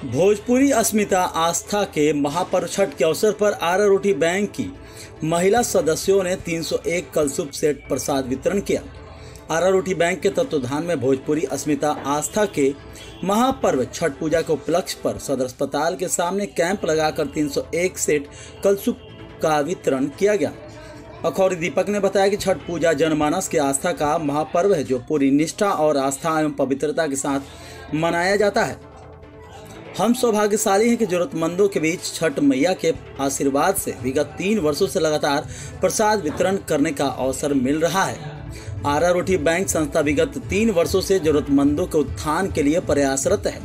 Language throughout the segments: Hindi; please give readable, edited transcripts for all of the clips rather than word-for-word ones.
भोजपुरी अस्मिता आस्था के महापर्व छठ के अवसर पर आरारोटी बैंक की महिला सदस्यों ने 301 कलशुभ सेट प्रसाद वितरण किया। आरारोटी बैंक के तत्वाधान में भोजपुरी अस्मिता आस्था के महापर्व छठ पूजा के उपलक्ष्य पर सदर अस्पताल के सामने कैंप लगाकर 301 सेट कलशुभ का वितरण किया गया। अखौरी दीपक ने बताया कि छठ पूजा जनमानस की आस्था का महापर्व है जो पूरी निष्ठा और आस्था एवं पवित्रता के साथ मनाया जाता है। हम सौभाग्यशाली हैं कि जरूरतमंदों के बीच छठ मैया के आशीर्वाद से विगत 3 वर्षों से लगातार प्रसाद वितरण करने का अवसर मिल रहा है। आरारोटी बैंक संस्था विगत 3 वर्षों से जरूरतमंदों के उत्थान के लिए प्रयासरत है।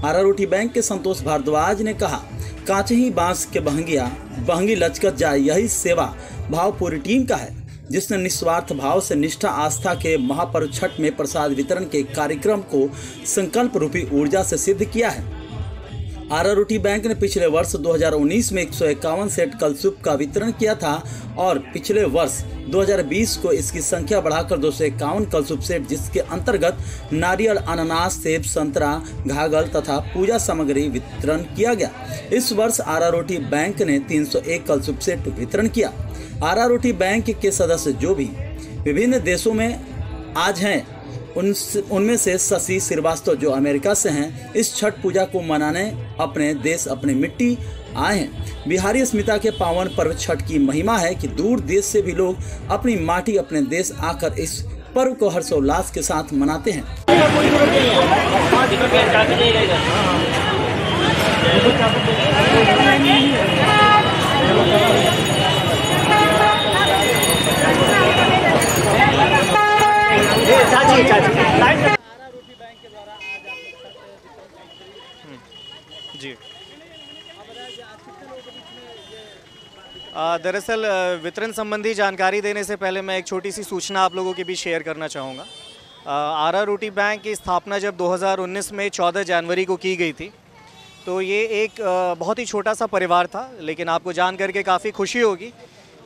आरारोटी बैंक के संतोष भारद्वाज ने कहा, कांचे ही बांस के बहंगी लचकत जाए, यही सेवा भाव पूरी टीम का है, जिसने निस्वार्थ भाव से निष्ठा आस्था के महापर्व छठ में प्रसाद वितरण के कार्यक्रम को संकल्प रूपी ऊर्जा से सिद्ध किया है। आरारोटी बैंक ने पिछले वर्ष 2019 में 151 सेट कलशुभ का वितरण किया था और पिछले वर्ष 2020 को इसकी संख्या बढ़ाकर 251 कलशुभ सेट, जिसके अंतर्गत नारियल, अनानास, सेब, संतरा, घाघल तथा पूजा सामग्री वितरण किया गया। इस वर्ष आरारोटी बैंक ने 301 कलशुभ सेट वितरण किया। आरारोटी बैंक के सदस्य जो भी विभिन्न देशों में आज हैं, उनमें से शशि श्रीवास्तव जो अमेरिका से हैं, इस छठ पूजा को मनाने अपने देश अपनी मिट्टी आए हैं। बिहारी अस्मिता के पावन पर्व छठ की महिमा है कि दूर देश से भी लोग अपनी माटी अपने देश आकर इस पर्व को हर्षोल्लास के साथ मनाते हैं। जी, दरअसल वितरण संबंधी जानकारी देने से पहले मैं एक छोटी सी सूचना आप लोगों के बीच शेयर करना चाहूँगा। आरारोटी बैंक की स्थापना जब 2019 में 14 जनवरी को की गई थी, तो ये एक बहुत ही छोटा सा परिवार था, लेकिन आपको जान करके काफ़ी खुशी होगी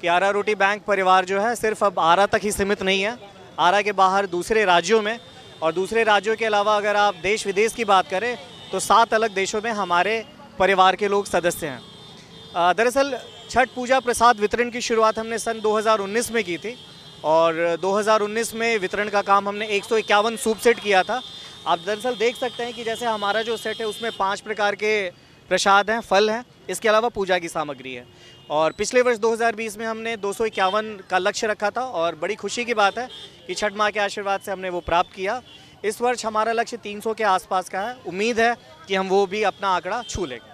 कि आरारोटी बैंक परिवार जो है सिर्फ अब आरा तक ही सीमित नहीं है। आरा के बाहर दूसरे राज्यों में, और दूसरे राज्यों के अलावा अगर आप देश विदेश की बात करें तो 7 अलग देशों में हमारे परिवार के लोग सदस्य हैं। दरअसल छठ पूजा प्रसाद वितरण की शुरुआत हमने सन 2019 में की थी और 2019 में वितरण का काम हमने 151 सूप सेट किया था। आप दरअसल देख सकते हैं कि जैसे हमारा जो सेट है उसमें 5 प्रकार के प्रसाद हैं, फल हैं, इसके अलावा पूजा की सामग्री है। और पिछले वर्ष 2020 में हमने 251 का लक्ष्य रखा था और बड़ी खुशी की बात है कि छठ माँ के आशीर्वाद से हमने वो प्राप्त किया। इस वर्ष हमारा लक्ष्य 300 के आसपास का है। उम्मीद है कि हम वो भी अपना आंकड़ा छू लेंगे।